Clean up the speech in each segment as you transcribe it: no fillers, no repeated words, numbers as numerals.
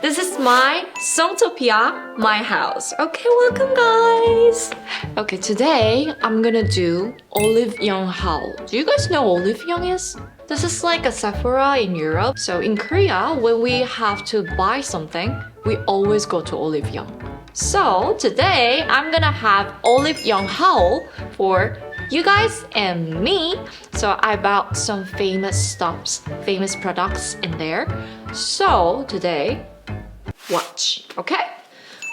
This is my Songtopia, my house. Okay, welcome guys. Okay, today I'm gonna do oliveyoung haul. Do you guys know oliveyoung is? This is like a Sephora in Europe. So in Korea, when we have to buy something, we always go to oliveyoung. So today I'm gonna have oliveyoung haul for you guys and me. So I bought some famous stuffs, famous products in there. So today, watch, okay?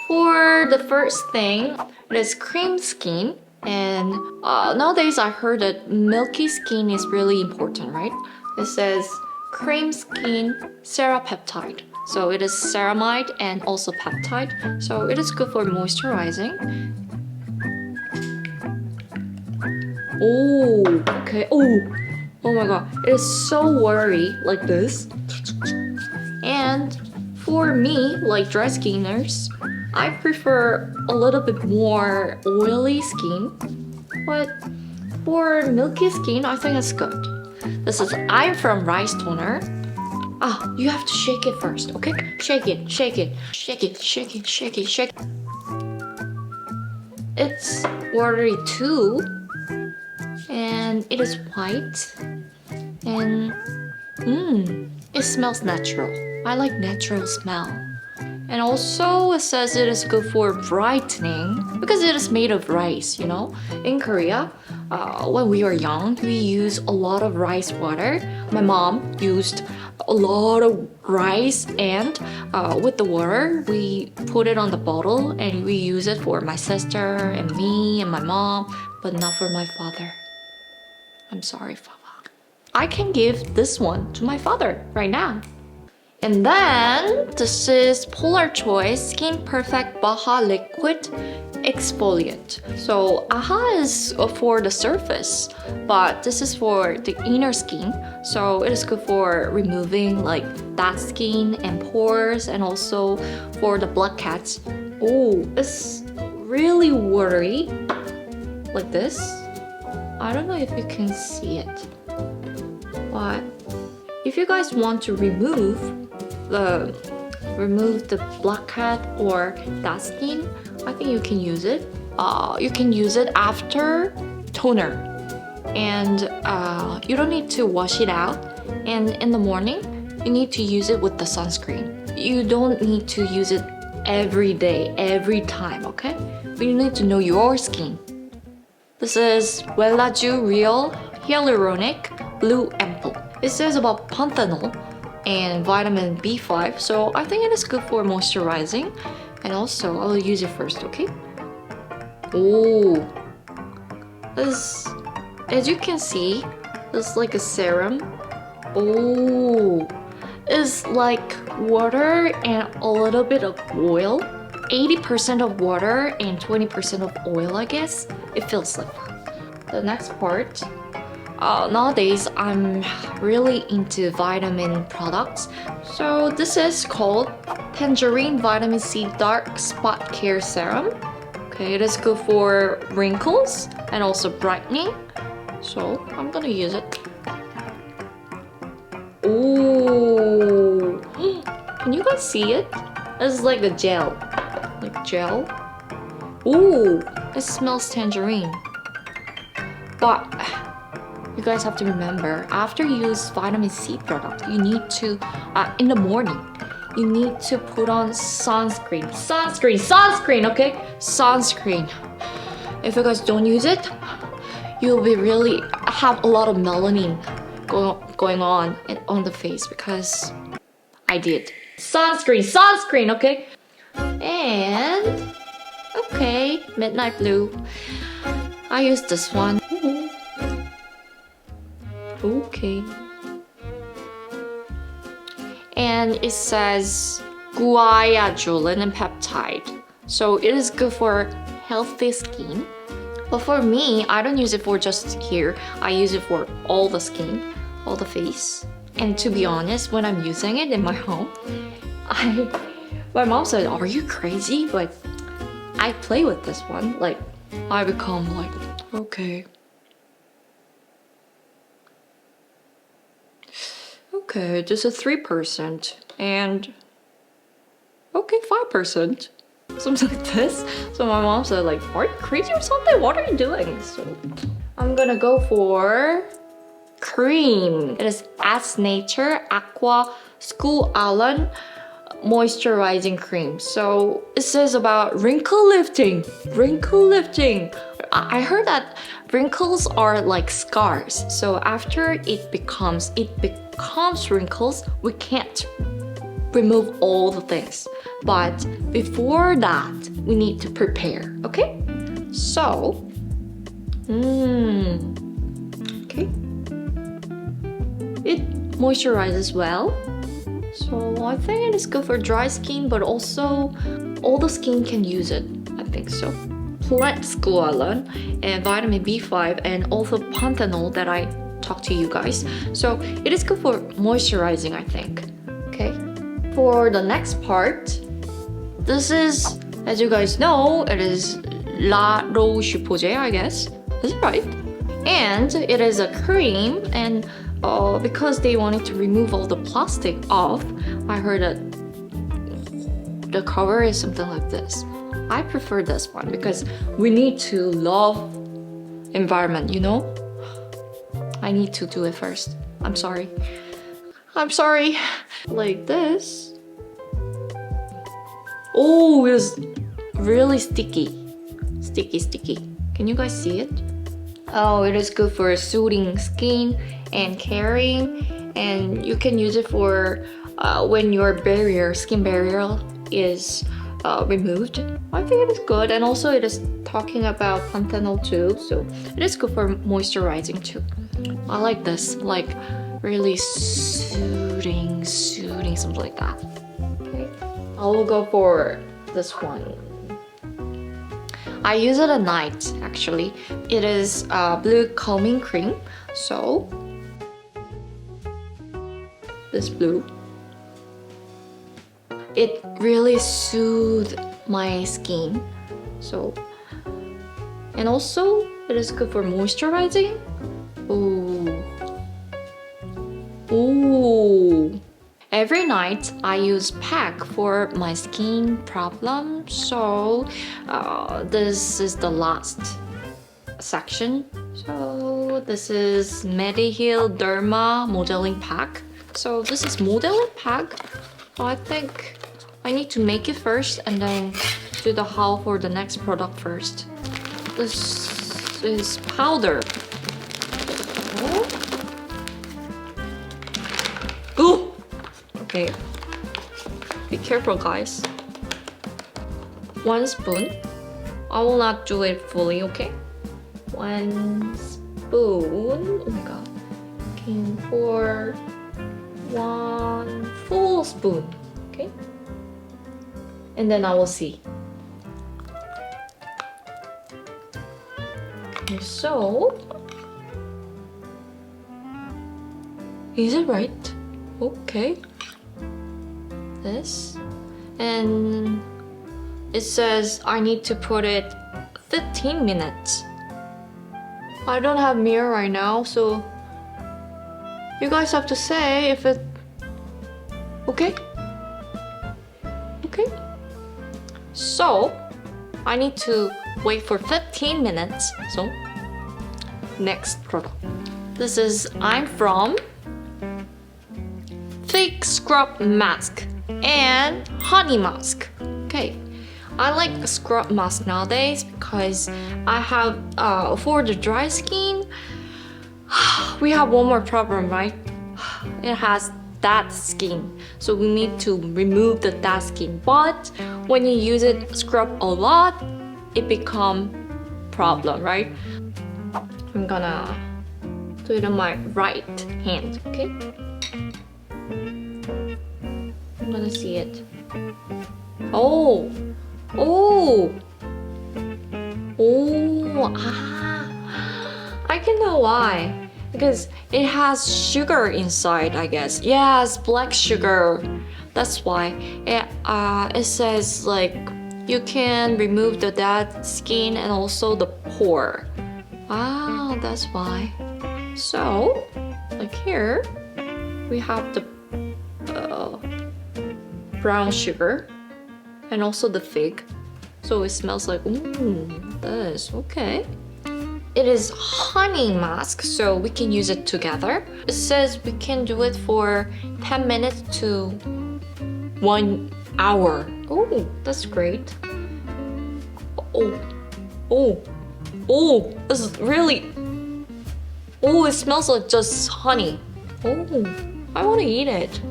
For the first thing, it is cream skin. And nowadays I heard that milky skin is really important, right? It says cream skin serapeptide. So it is ceramide and also peptide. So it is good for moisturizing. Oh, okay. Oh my god. It is so watery like this. And for me, like dry skinners, I prefer a little bit more oily skin. But for milky skin, I think it's good. This is I'm from Rice Toner. Ah, you have to shake it first, okay? Shake it, shake it, shake it, shake it, shake it, shake it. It's watery too. And it is white. And it smells natural. I like natural smell. And also it says it is good for brightening because it is made of rice, you know? In Korea, when we were young, we used a lot of rice water. My mom used a lot of rice and with the water, we put it on the bottle and we use it for my sister and me and my mom, but not for my father. I'm sorry, Papa. I can give this one to my father right now. And then this is Polar Choice Skin Perfect Baha Liquid Exfoliant. So AHA is for the surface, but this is for the inner skin. So it is good for removing like that skin and pores and also for the blackheads. Oh, it's really watery like this. I don't know if you can see it, but if you guys want to remove the blackhead or that skin, I think you can use it. You can use it after toner, and you don't need to wash it out. And in the morning, you need to use it with the sunscreen. You don't need to use it every day, every time, okay? But you need to know your skin. This is Wellaju Real Hyaluronic Blue Ampoule. It says about panthenol and vitamin B5, so I think it is good for moisturizing. And also, I'll use it first, okay? Oh, this, as you can see, it's like a serum. Oh, it's like water and a little bit of oil. 80% of water and 20% of oil, I guess. It feels like that. The next part. Nowadays, I'm really into vitamin products. So this is called Tangerine Vitamin C Dark Spot Care Serum. Okay, it is good for wrinkles and also brightening. So I'm gonna use it. Oh, can you guys see it? It's like a gel, like gel. Ooh, it smells tangerine. But you guys have to remember, after you use vitamin C product, you need to, in the morning, you need to put on sunscreen. Sunscreen, okay? Sunscreen. If you guys don't use it, you'll be really have a lot of melanin going on the face because I did. Sunscreen, okay? And, okay, Midnight Blue. I used this one. Okay. And it says guaiaculanin and peptide. So it is good for healthy skin. But for me, I don't use it for just here. I use it for all the skin, all the face. And to be honest, when I'm using it in my home, my mom said, "Are you crazy?" But I play with this one. Like, I become like, okay. Okay, this is 3%, and 5%. Something like this. So my mom said like, are you crazy or something? What are you doing? So I'm gonna go for cream. It is As Nature Aqua School Island moisturizing cream. So it says about wrinkle lifting. Wrinkle lifting. I heard that wrinkles are like scars. So after it becomes wrinkles, we can't remove all the things. But before that, we need to prepare. Okay? So, okay. It moisturizes well. So I think it is good for dry skin, but also all the skin can use it. I think so. Plant squalane and vitamin B5 and also panthenol that I talked to you guys. So it is good for moisturizing, I think. Okay. For the next part, this is, as you guys know, it is La Roche-Posay, I guess. Is it right? And it is a cream, and because they wanted to remove all the plastic off, I heard that the cover is something like this. I prefer this one because we need to love environment, you know? I need to do it first. I'm sorry. I'm sorry. Like this. Oh, it's really sticky. Sticky. Can you guys see it? Oh, it is good for soothing skin and caring, and you can use it for when your skin barrier is removed. I think it is good, and also it is talking about panthenol too, so it is good for moisturizing too. I like this, like really soothing, something like that. Okay, I will go for this one. I use it at night, actually. It is blue calming cream. So, this blue. It really soothes my skin. So, and also, it is good for moisturizing. Ooh. Every night I use pack for my skin problem, so this is the last section. So this is Mediheal Derma Modeling Pack. So this is modeling pack. I think I need to make it first and then do the haul for the next product first. This is powder. Ooh! Okay, be careful guys. 1 spoon. I will not do it fully, okay? 1 spoon. Oh my god. Can pour 1 full spoon, okay? And then I will see. Okay, so is it right? Okay. This, and it says I need to put it 15 minutes. I don't have mirror right now, so you guys have to say if it okay. So I need to wait for 15 minutes. So next product, this is I'm from Fake Scrub Mask and Honey Mask. Okay, I like a scrub mask nowadays because I have for the dry skin we have one more problem, right? It has dead skin, so we need to remove the dead skin, but when you use it scrub a lot, it become problem, right? I'm gonna do it on my right hand. Okay, I'm gonna see it. Oh, I can know why. Because it has sugar inside, I guess. Yes, black sugar. That's why. It says like you can remove the dead skin and also the pore. Ah, that's why. So, like here, we have the brown sugar. and also the fig. So it smells like, ooh, this, okay. It is honey mask, so we can use it together. It says we can do it for 10 minutes to 1 hour. Oh, that's great. Oh, oh, oh, this is really, oh, it smells like just honey. Oh, I want to eat it.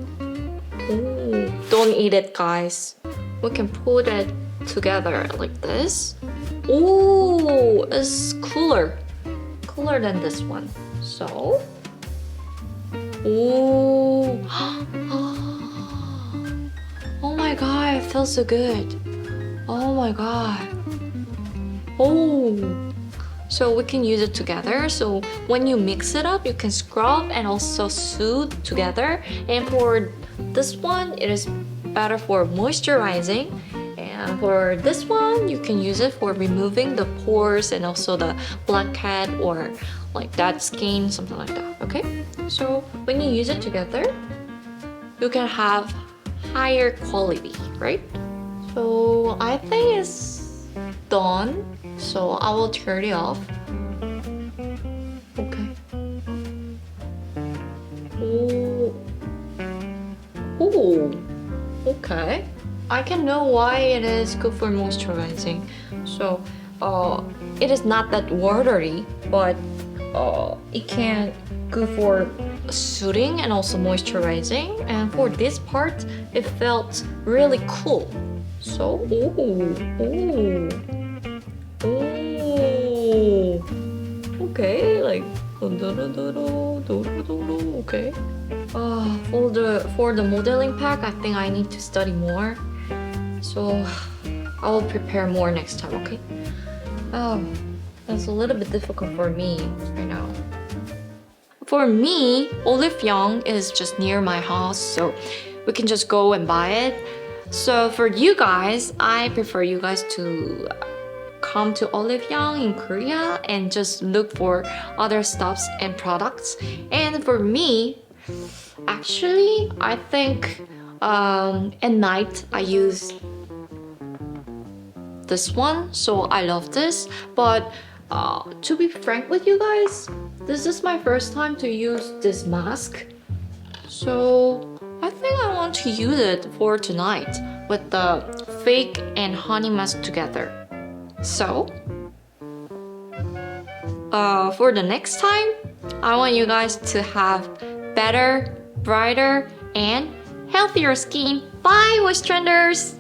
Oh, don't eat it, guys. We can put it together like this. Oh, it's cooler than this one. So, oh, oh my god, it feels so good. Oh my god. Oh, so we can use it together. So when you mix it up, you can scrub and also soothe together. And for this one, it is better for moisturizing. And for this one, you can use it for removing the pores and also the blackhead or like dead skin, something like that, okay? So when you use it together, you can have higher quality, right? So I think it's done. So I will turn it off. Okay. Oh. Oh. Okay. I can know why it is good for moisturizing. So it is not that watery, but it can good for soothing and also moisturizing. And for this part, it felt really cool. So, okay, like okay. For the modeling pack, I think I need to study more. So I will prepare more next time, okay? It's a little bit difficult for me right now. For me, oliveyoung is just near my house, so we can just go and buy it. So for you guys, I prefer you guys to come to oliveyoung in Korea and just look for other stuffs and products. And for me, actually, I think at night I use this one, so I love this. But to be frank with you guys, this is my first time to use this mask, so I think I want to use it for tonight with the fig and honey mask together. So for the next time, I want you guys to have better, brighter, and healthier skin. Bye, Wishtrenders!